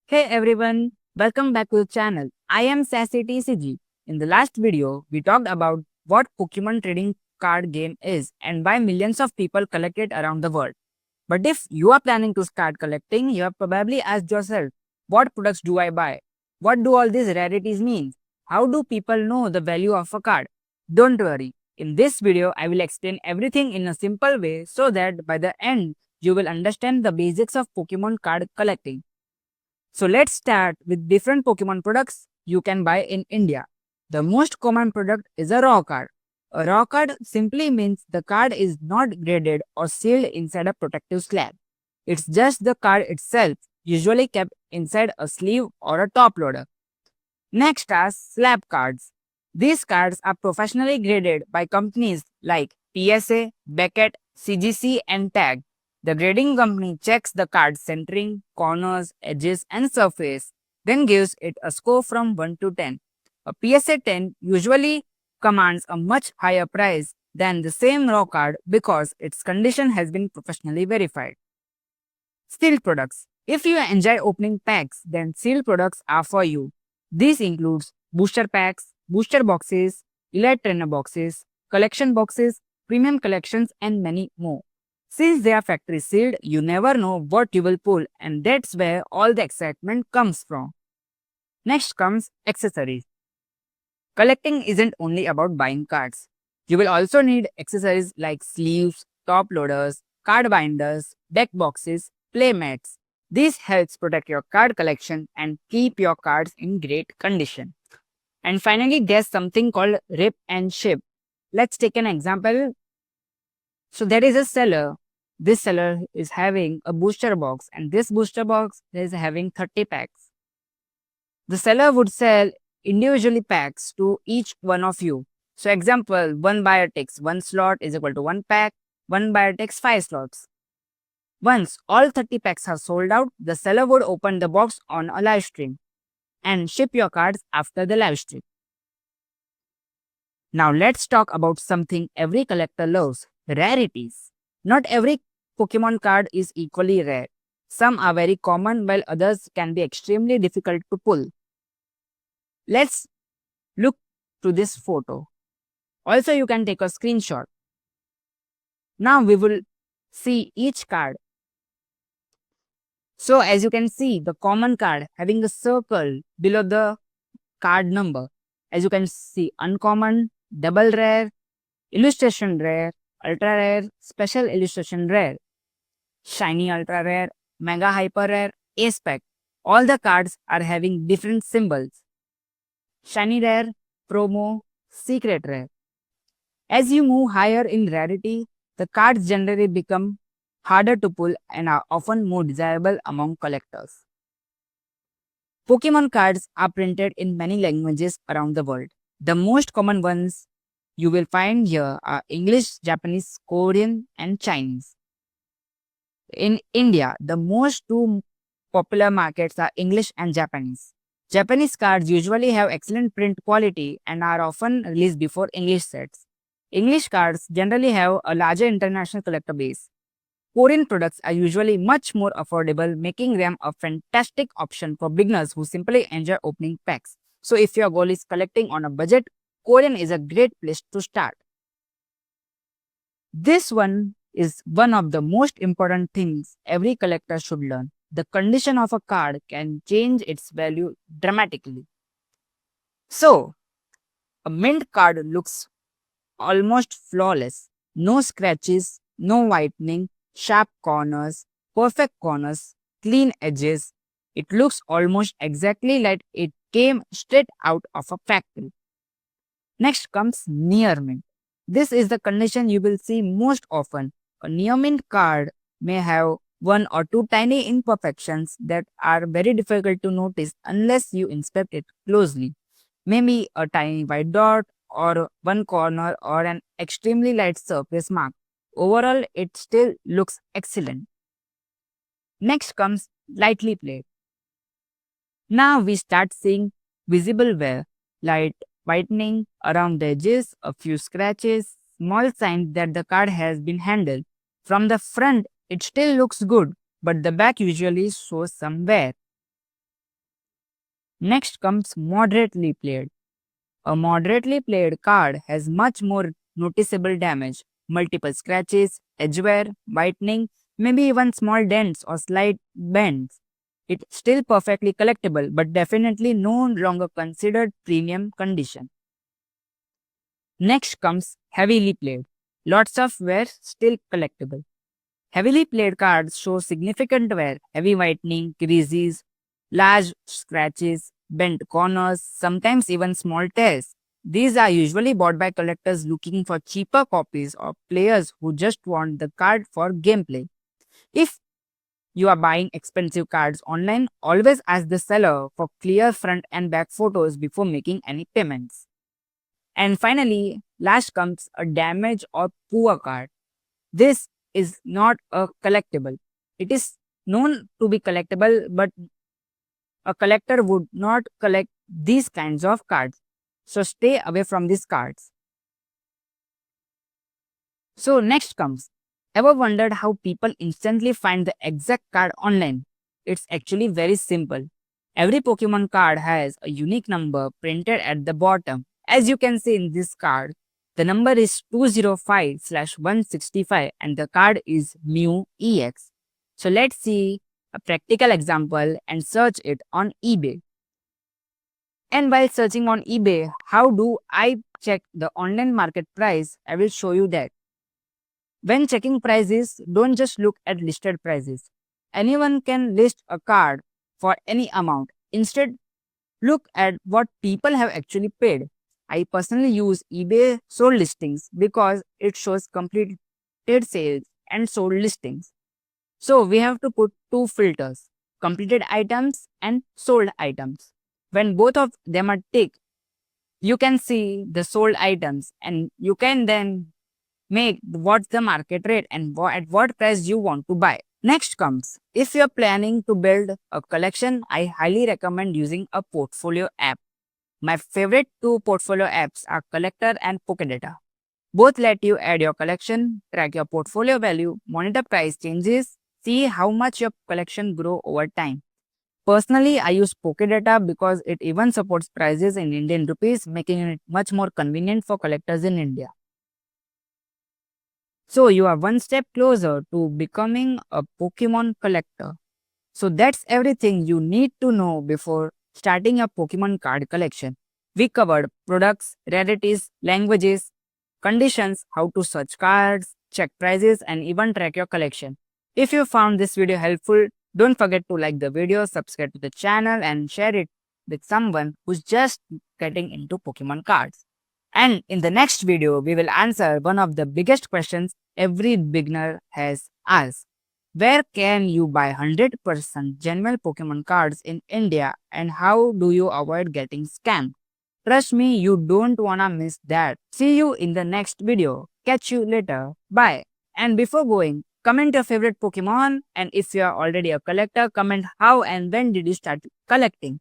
Hey everyone, welcome back to the channel. I am Sassy TCG. In the last video, we talked about what Pokemon trading card game is and why millions of people collect it around the world. But if you are planning to start collecting, you have probably asked yourself, what products do I buy? What do all these rarities mean? How do people know the value of a card? Don't worry. In this video, I will explain everything in a simple way so that by the end, you will understand the basics of Pokemon card collecting. So let's start with different Pokemon products you can buy in India. The most common product is a raw card. A raw card simply means the card is not graded or sealed inside a protective slab. It's just the card itself, usually kept inside a sleeve or a top loader. Next are slab cards. These cards are professionally graded by companies like PSA, Beckett, CGC, and TAG. The grading company checks the card's centering, corners, edges, and surface, then gives it a score from 1 to 10. A PSA 10 usually commands a much higher price than the same raw card because its condition has been professionally verified. Sealed products. If you enjoy opening packs, then sealed products are for you. This includes booster packs, booster boxes, elite trainer boxes, collection boxes, premium collections, and many more. Since they are factory sealed, you never know what you will pull, and that's where all the excitement comes from. Next comes accessories. Collecting isn't only about buying cards. You will also need accessories like sleeves, top loaders, card binders, deck boxes, play mats. This helps protect your card collection and keep your cards in great condition. And finally, there's something called rip and ship. Let's take an example. So there is a seller. This seller is having a booster box, and this booster box is having 30 packs. The seller would sell individually packs to each one of you. So example, one buyer takes one slot is equal to one pack, one buyer takes 5 slots. Once all 30 packs are sold out, the seller would open the box on a live stream and ship your cards after the live stream. Now let's talk about something every collector loves, rarities. Not every Pokemon card is equally rare. Some are very common while others can be extremely difficult to pull. Let's look to this photo. Also, you can take a screenshot. Now we will see each card. So as you can see, the common card having a circle below the card number. As you can see, uncommon, double rare, illustration rare, ultra rare, special illustration rare, shiny ultra rare, mega hyper rare, ace pack. All the cards are having different symbols. Shiny rare, promo, secret rare. As you move higher in rarity, the cards generally become harder to pull and are often more desirable among collectors. Pokemon cards are printed in many languages around the world. The most common ones you will find here are English, Japanese, Korean, and Chinese. In India, the most two popular markets are English and Japanese. Japanese cards usually have excellent print quality and are often released before English sets. English cards generally have a larger international collector base. Korean products are usually much more affordable, making them a fantastic option for beginners who simply enjoy opening packs. So if your goal is collecting on a budget, Korean is a great place to start. This one is one of the most important things every collector should learn. The condition of a card can change its value dramatically. So, a mint card looks almost flawless. No scratches, no whitening, sharp corners, perfect corners, clean edges. It looks almost exactly like it came straight out of a factory. Next comes near mint. This is the condition you will see most often. A near mint card may have one or two tiny imperfections that are very difficult to notice unless you inspect it closely. Maybe a tiny white dot or one corner or an extremely light surface mark. Overall, it still looks excellent. Next comes lightly played. Now we start seeing visible wear, light whitening around the edges, a few scratches, small signs that the card has been handled. From the front, it still looks good, but the back usually shows some wear. Next comes moderately played. A moderately played card has much more noticeable damage, multiple scratches, edge wear, whitening, maybe even small dents or slight bends. It's still perfectly collectible, but definitely no longer considered premium condition. Next comes heavily played. Lots of wear still collectible. Heavily played cards show significant wear, heavy whitening, creases, large scratches, bent corners, sometimes even small tears. These are usually bought by collectors looking for cheaper copies or players who just want the card for gameplay. If you are buying expensive cards online, always ask the seller for clear front and back photos before making any payments. And finally, last comes a damaged or poor card. This is not a collectible. It is known to be collectible, but a collector would not collect these kinds of cards. So stay away from these cards. So next comes, ever wondered how people instantly find the exact card online? It's actually very simple. Every Pokemon card has a unique number printed at the bottom. As you can see in this card, the number is 205/165 and the card is Mew EX. So let's see a practical example and search it on eBay. And while searching on eBay, how do I check the online market price? I will show you that. When checking prices, don't just look at listed prices. Anyone can list a card for any amount. Instead, look at what people have actually paid. I personally use eBay sold listings because it shows completed sales and sold listings. So we have to put two filters, completed items and sold items. When both of them are ticked, you can see the sold items and you can then make what's the market rate and at what price you want to buy. Next comes, if you're planning to build a collection, I highly recommend using a portfolio app. My favorite two portfolio apps are Collector and Pokedata. Both let you add your collection, track your portfolio value, monitor price changes, see how much your collection grow over time. Personally, I use Pokedata because it even supports prices in Indian rupees, making it much more convenient for collectors in India. So you are one step closer to becoming a Pokemon collector. So that's everything you need to know before starting a Pokemon card collection. We covered products, rarities, languages, conditions, how to search cards, check prices, and even track your collection. If you found this video helpful, don't forget to like the video, subscribe to the channel, and share it with someone who's just getting into Pokemon cards. And in the next video, we will answer one of the biggest questions every beginner has asked. Where can you buy 100% genuine Pokemon cards in India and how do you avoid getting scammed? Trust me, you don't wanna miss that. See you in the next video. Catch you later. Bye. And before going, comment your favorite Pokemon and if you are already a collector, comment how and when did you start collecting.